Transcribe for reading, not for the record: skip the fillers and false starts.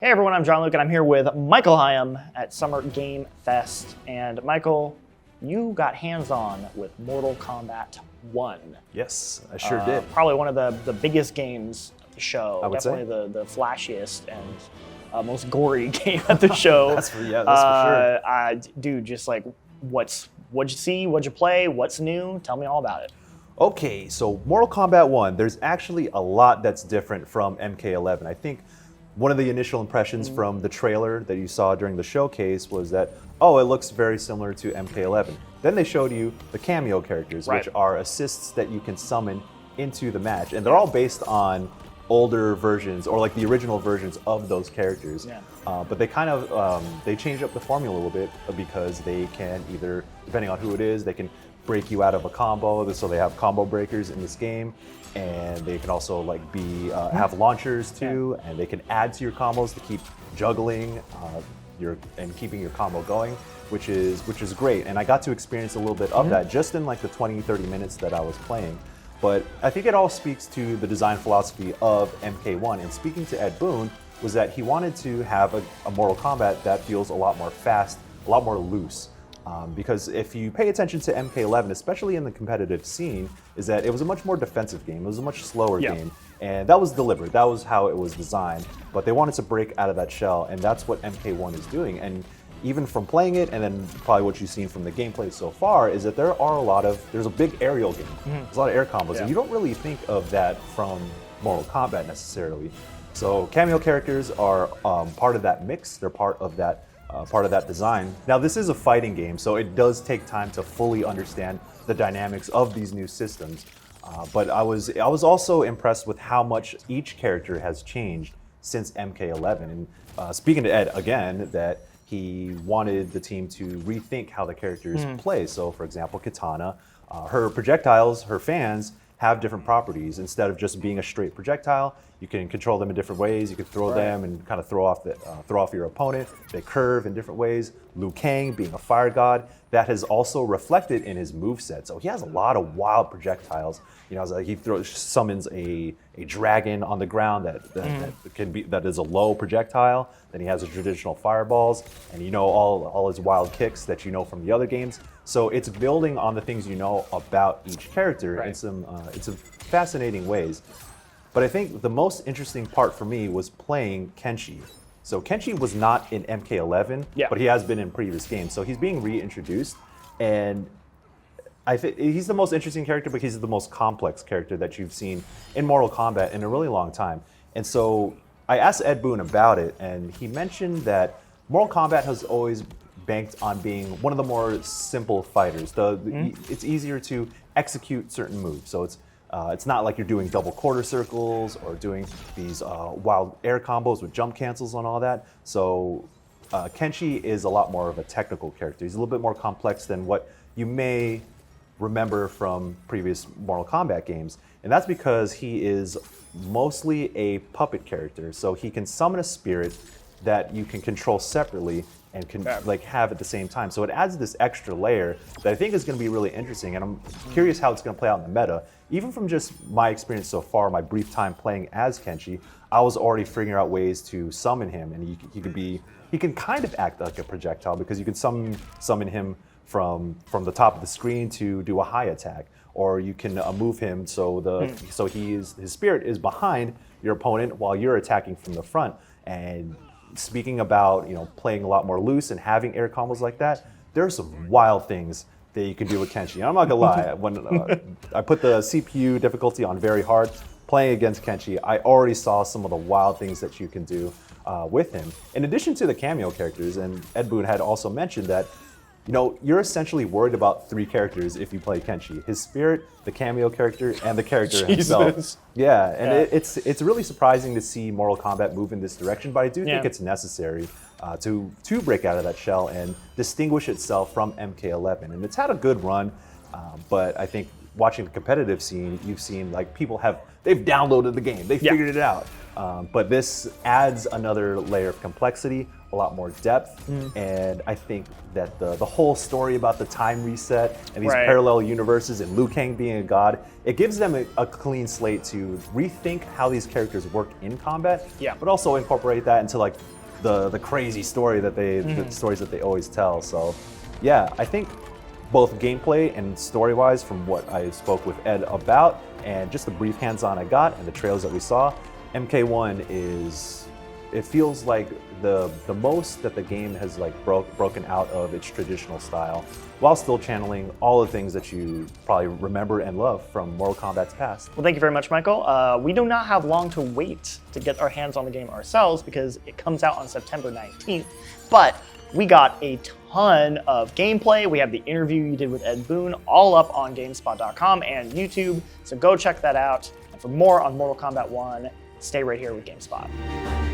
Hey everyone, I'm Jean-Luc and I'm here with Michael Higham at Summer Game Fest. And Michael, you got hands-on with Mortal Kombat 1. Yes, I sure did. Probably one of the biggest games at the show. I would Definitely say. the flashiest and most gory game at the show. That's for sure. Dude, just like, what'd you see, what'd you play, what's new? Tell me all about it. Okay, so Mortal Kombat 1, there's actually a lot that's different from MK11. I think one of the initial impressions from the trailer that you saw during the showcase was that, oh, it looks very similar to MK11. Then they showed you the Kameo characters, Right. which are assists that you can summon into the match. And they're all based on older versions or like the original versions of those characters. Yeah. But they kind of, they changed up the formula a little bit because they can either, depending on who it is, they can break you out of a combo. So they have combo breakers in this game. And they can also like be have launchers too, and they can add to your combos to keep juggling and keeping your combo going, which is great. And I got to experience a little bit of that just in like the 20-30 minutes that I was playing. But I think it all speaks to the design philosophy of MK1. And speaking to Ed Boon, was that he wanted to have a Mortal Kombat that feels a lot more fast, a lot more loose. Because if you pay attention to MK11, especially in the competitive scene, is that it was a much more defensive game. It was a much slower game. And that was deliberate. That was how it was designed. But they wanted to break out of that shell, and that's what MK1 is doing. And even from playing it, and then probably what you've seen from the gameplay so far, is that there's a big aerial game. There's a lot of air combos, and you don't really think of that from Mortal Kombat necessarily. So Kameo characters are part of that mix. They're part of that design. Now this is a fighting game, so it does take time to fully understand the dynamics of these new systems. But I was also impressed with how much each character has changed since MK11. And speaking to Ed again, that he wanted the team to rethink how the characters play. So for example, Kitana, her projectiles, her fans have different properties. Instead of just being a straight projectile, you can control them in different ways. You can throw them and kind of throw off your opponent. They curve in different ways. Liu Kang, being a fire god, that has also reflected in his moveset. So he has a lot of wild projectiles. You know, he summons a dragon on the ground that is a low projectile. Then he has his traditional fireballs, and you know all his wild kicks that you know from the other games. So it's building on the things you know about each character in some fascinating ways. But I think the most interesting part for me was playing Kenshi. So Kenshi was not in MK11, but he has been in previous games. So he's being reintroduced, and I think he's the most interesting character, but he's the most complex character that you've seen in Mortal Kombat in a really long time. And so I asked Ed Boon about it, and he mentioned that Mortal Kombat has always banked on being one of the more simple fighters. It's easier to execute certain moves. So it's not like you're doing double quarter circles or doing these wild air combos with jump cancels and all that. So Kenshi is a lot more of a technical character. He's a little bit more complex than what you may remember from previous Mortal Kombat games. And that's because he is mostly a puppet character. So he can summon a spirit that you can control separately and can like have at the same time. So it adds this extra layer that I think is going to be really interesting, and I'm curious how it's going to play out in the meta. Even from just my experience so far, my brief time playing as Kenshi, I was already figuring out ways to summon him, and he can kind of act like a projectile because you can summon him from the top of the screen to do a high attack, or you can move him so his spirit is behind your opponent while you're attacking from the front. And speaking about playing a lot more loose and having air combos like that, there are some wild things that you can do with Kenshi. And I'm not gonna lie, when I put the CPU difficulty on very hard, playing against Kenshi, I already saw some of the wild things that you can do with him. In addition to the Kameo characters, and Ed Boon had also mentioned that you're essentially worried about three characters if you play Kenshi: his spirit, the Kameo character, and the character himself. Yeah, and it's really surprising to see Mortal Kombat move in this direction, but I do think it's necessary to break out of that shell and distinguish itself from MK11. And it's had a good run, but I think watching the competitive scene, you've seen like people have they've downloaded the game, they Yeah. figured it out. But this adds another layer of complexity, a lot more depth, and I think that the whole story about the time reset and these Right. parallel universes and Liu Kang being a god, it gives them a clean slate to rethink how these characters work in combat, Yeah. but also incorporate that into like the crazy story that the stories that they always tell. So yeah, I think both gameplay and story-wise, from what I spoke with Ed about, and just the brief hands-on I got and the trailers that we saw, MK1 it feels like the most that the game has like broken out of its traditional style, while still channeling all the things that you probably remember and love from Mortal Kombat's past. Well, thank you very much, Michael. We do not have long to wait to get our hands on the game ourselves because it comes out on September 19th. But we got a ton of gameplay. We have the interview you did with Ed Boon all up on GameSpot.com and YouTube, so go check that out. And for more on Mortal Kombat 1, stay right here with GameSpot.